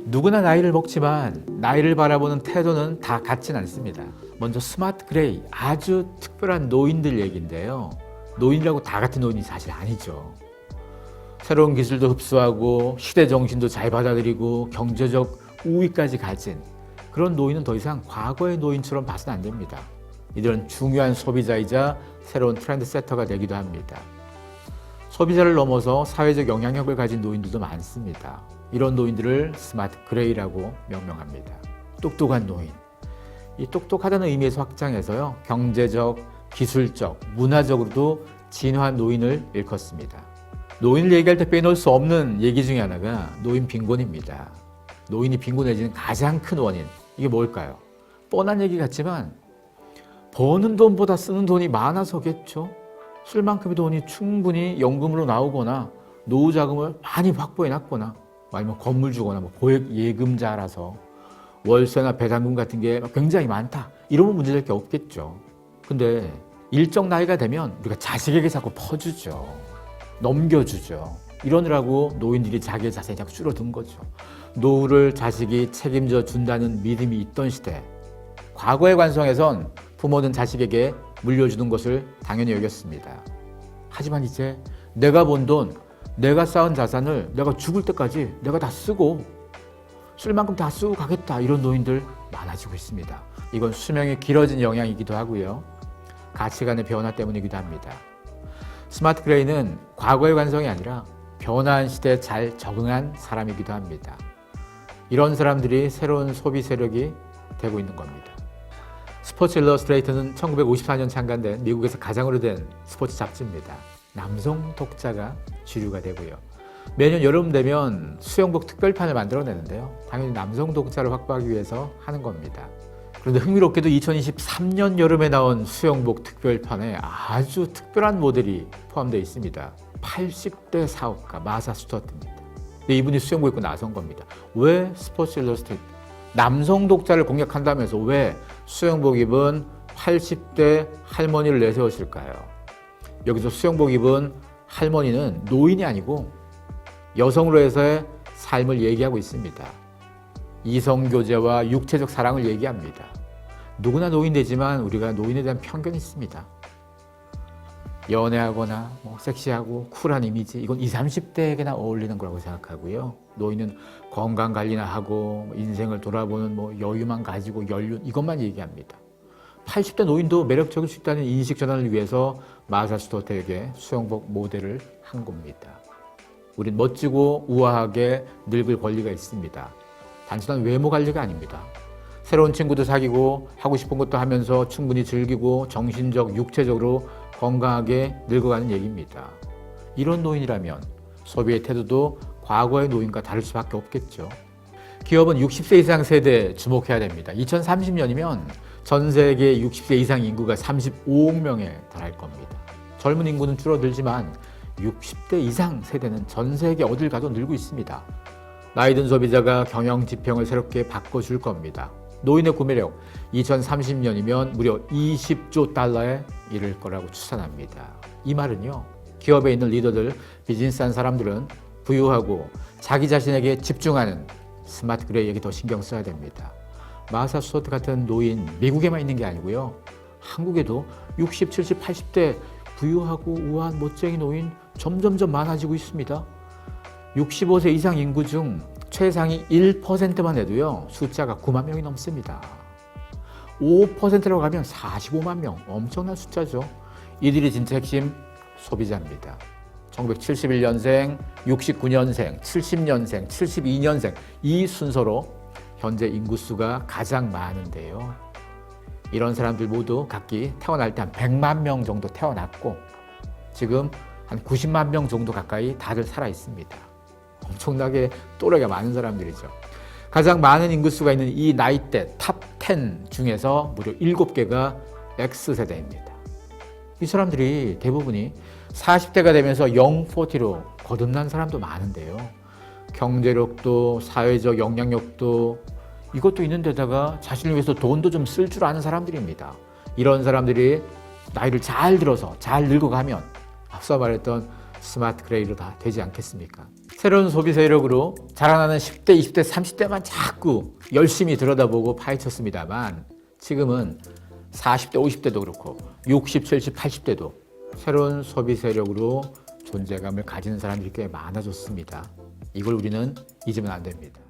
누구나 나이를 먹지만 나이를 바라보는 태도는 다 같진 않습니다. 먼저 스마트 그레이, 아주 특별한 노인들 얘기인데요. 노인이라고 다 같은 노인이 사실 아니죠. 새로운 기술도 흡수하고 시대 정신도 잘 받아들이고 경제적 우위까지 가진 그런 노인은 더 이상 과거의 노인처럼 봐서는 안 됩니다. 이들은 중요한 소비자이자 새로운 트렌드 세터가 되기도 합니다. 소비자를 넘어서 사회적 영향력을 가진 노인들도 많습니다. 이런 노인들을 스마트 그레이라고 명명합니다. 똑똑한 노인. 이 똑똑하다는 의미에서 확장해서요, 경제적, 기술적, 문화적으로도 진화한 노인을 일컫습니다. 노인을 얘기할 때 빼놓을 수 없는 얘기 중에 하나가 노인 빈곤입니다. 노인이 빈곤해지는 가장 큰 원인, 이게 뭘까요? 뻔한 얘기 같지만 버는 돈보다 쓰는 돈이 많아서겠죠. 쓸 만큼의 돈이 충분히 연금으로 나오거나 노후 자금을 많이 확보해 놨거나 아니면 건물 주거나 뭐 고액 예금자라서 월세나 배당금 같은 게 굉장히 많다, 이러면 문제될 게 없겠죠. 근데 일정 나이가 되면 우리가 자식에게 자꾸 퍼주죠. 넘겨주죠. 이러느라고 노인들이 자기의 자산이 자꾸 줄어든 거죠. 노후를 자식이 책임져 준다는 믿음이 있던 시대, 과거의 관성에선 부모는 자식에게 물려주는 것을 당연히 여겼습니다. 하지만 이제 내가 번 돈, 내가 쌓은 자산을 내가 죽을 때까지 내가 다 쓰고 쓸 만큼 다 쓰고 가겠다, 이런 노인들 많아지고 있습니다. 이건 수명이 길어진 영향이기도 하고요, 가치관의 변화 때문이기도 합니다. 스마트 그레이는 과거의 관성이 아니라 변화한 시대에 잘 적응한 사람이기도 합니다. 이런 사람들이 새로운 소비 세력이 되고 있는 겁니다. 스포츠 일러스트레이터는 1954년 창간된 미국에서 가장 오래된 스포츠 잡지입니다. 남성 독자가 주류가 되고요. 매년 여름 되면 수영복 특별판을 만들어내는데요. 당연히 남성 독자를 확보하기 위해서 하는 겁니다. 그런데 흥미롭게도 2023년 여름에 나온 수영복 특별판에 아주 특별한 모델이 포함되어 있습니다. 80대 사업가 마사 스튜어트입니다. 이분이 수영복 입고 나선 겁니다. 왜 스포츠 일러스트레이터? 남성 독자를 공략한다면서 왜 수영복 입은 80대 할머니를 내세우실까요? 여기서 수영복 입은 할머니는 노인이 아니고 여성으로서의 삶을 얘기하고 있습니다. 이성교제와 육체적 사랑을 얘기합니다. 누구나 노인 되지만 우리가 노인에 대한 편견이 있습니다. 연애하거나 섹시하고 쿨한 이미지, 이건 20, 30대에게나 어울리는 거라고 생각하고요. 노인은 건강관리나 하고 인생을 돌아보는 여유만 가지고 연륜, 이것만 얘기합니다. 80대 노인도 매력적일 수 있다는 인식 전환을 위해서 마사 스튜어트에게 수영복 모델을 한 겁니다. 우린 멋지고 우아하게 늙을 권리가 있습니다. 단순한 외모 관리가 아닙니다. 새로운 친구도 사귀고 하고 싶은 것도 하면서 충분히 즐기고 정신적, 육체적으로 건강하게 늙어가는 얘기입니다. 이런 노인이라면 소비의 태도도 과거의 노인과 다를 수밖에 없겠죠. 기업은 60세 이상 세대에 주목해야 됩니다. 2030년이면 전 세계 60세 이상 인구가 35억 명에 달할 겁니다. 젊은 인구는 줄어들지만 60대 이상 세대는 전 세계 어딜 가도 늘고 있습니다. 나이 든 소비자가 경영 지평을 새롭게 바꿔줄 겁니다. 노인의 구매력 2030년이면 무려 20조 달러에 이를 거라고 추산합니다. 이 말은요, 기업에 있는 리더들, 비즈니스한 사람들은 부유하고 자기 자신에게 집중하는 스마트 그레이에게 더 신경 써야 됩니다. 마사 스튜어트 같은 노인, 미국에만 있는 게 아니고요, 한국에도 60, 70, 80대 부유하고 우아한 멋쟁이 노인 점점점 많아지고 있습니다. 65세 이상 인구 중 최상위 1%만 해도요, 숫자가 9만 명이 넘습니다. 5%라고 하면 45만 명, 엄청난 숫자죠. 이들이 진짜 핵심 소비자입니다. 1971년생, 69년생, 70년생, 72년생, 이 순서로 현재 인구수가 가장 많은데요. 이런 사람들 모두 각기 태어날 때 한 100만 명 정도 태어났고 지금 한 90만 명 정도 가까이 다들 살아 있습니다. 엄청나게 또래가 많은 사람들이죠. 가장 많은 인구수가 있는 이 나이대 탑 10 중에서 무려 7개가 X세대입니다. 이 사람들이 대부분이 40대가 되면서 영40로 거듭난 사람도 많은데요. 경제력도 사회적 영향력도 이것도 있는 데다가 자신을 위해서 돈도 좀 쓸 줄 아는 사람들입니다. 이런 사람들이 나이를 잘 들어서 잘 늙어가면 앞서 말했던 스마트 그레이로 다 되지 않겠습니까? 새로운 소비 세력으로 자라나는 10대, 20대, 30대만 자꾸 열심히 들여다보고 파헤쳤습니다만 지금은 40대, 50대도 그렇고 60, 70, 80대도 새로운 소비 세력으로 존재감을 가지는 사람들이 꽤 많아졌습니다. 이걸 우리는 잊으면 안 됩니다.